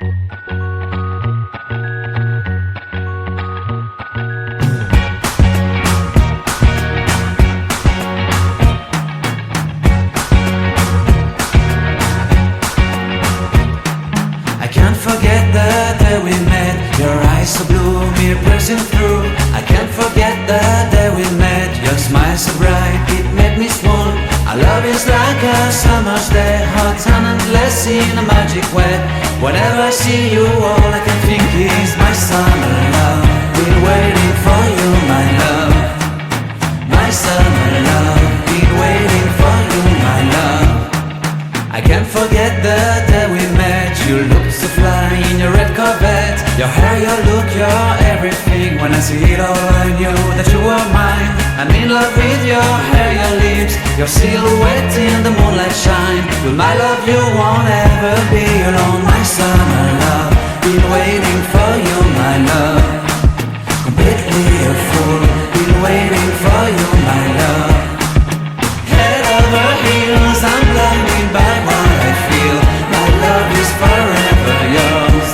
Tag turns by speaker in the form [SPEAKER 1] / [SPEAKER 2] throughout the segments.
[SPEAKER 1] I can't forget the day we met. Your eyes so blue, me piercing through. I can't forget the day we met. Your smile so bright, it made me swoon. Our love is like a summer's day, hot and endless in a magic way. Whenever I see you, all I can think is my summer love. Been waiting for you, my love. My summer love. Been waiting for you, my love. I can't forget the day we met. You looked so fly in your red Corvette. Your hair, your look, your everything. When I see it all, I knew that you were mine. I'm in love with your hair, your lips, your silhouette in the moonlight shine. With my love you won't ever be alone. My summer love, been waiting for you, my love. Completely a fool, been waiting for you, my love. Head over heels, I'm blinded by what I feel. My love is forever yours.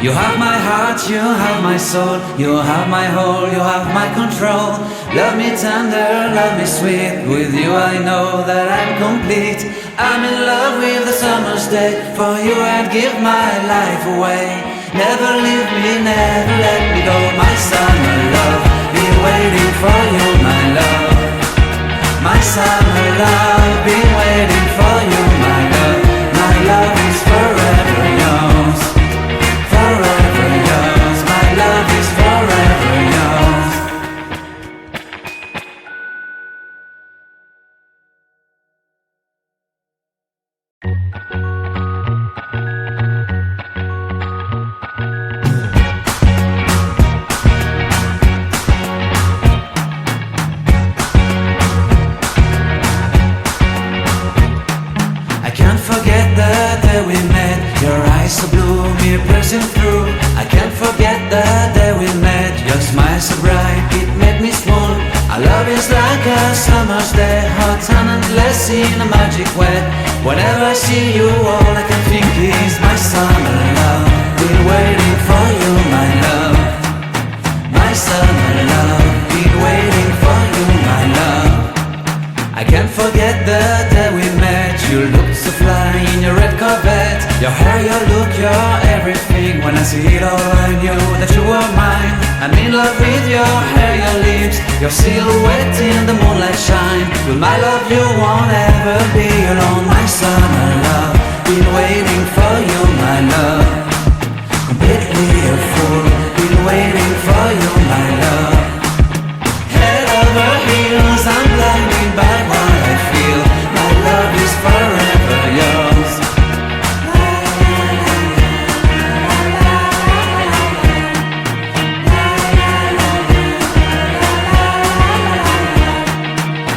[SPEAKER 1] You have my heart, you have my soul. You have my whole, you have my control. Love me tender, love me sweet. With you I know that I'm complete. I'm in love with the summer's day. For you I'd give my life away. Never leave me, never let me go. My summer love, been waiting for you, my love. My summer love, been waiting for you, my love. My love is forever yours. Forever yours, my love is forever yours. I can't forget the day we met. Your eyes so blue, me piercing through. I can't forget the day we met. Your smile so bright, it made me swoon. Our love is like a summer's day, hot and endless in a magic way. Whenever I see you, all I can think is my summer love. Been waiting for you, my love. My summer love. Been waiting for you, my love. I can't forget the day we met. You looked so fly in your red Corvette. Your hair, your look, your everything. When I see it all, I knew that you were mine. I'm in love with your hair, your lips, your silhouette in the moonlight shine. With my love you won't ever be alone. My summer love, been waiting for you, my love. Completely a fool, been waiting for you, my love. Head over heels, I'm blinded by what I feel. My love is forever yours.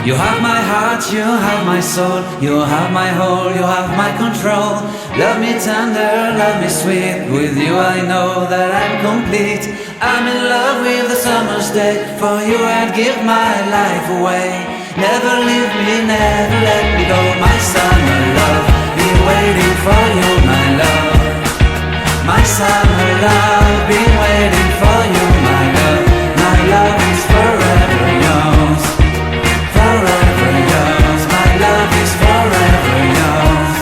[SPEAKER 1] You have my heart, you have my soul. You have my whole, you have my control. Love me tender, love me sweet. With you I know that I'm complete. I'm in love with the summer's day. For you I'd give my life away. Never leave me, never let me go. My summer love, been waiting for you, my love. My summer love, been waiting for you, my love. My love is forever yours. Forever yours, my love is forever yours.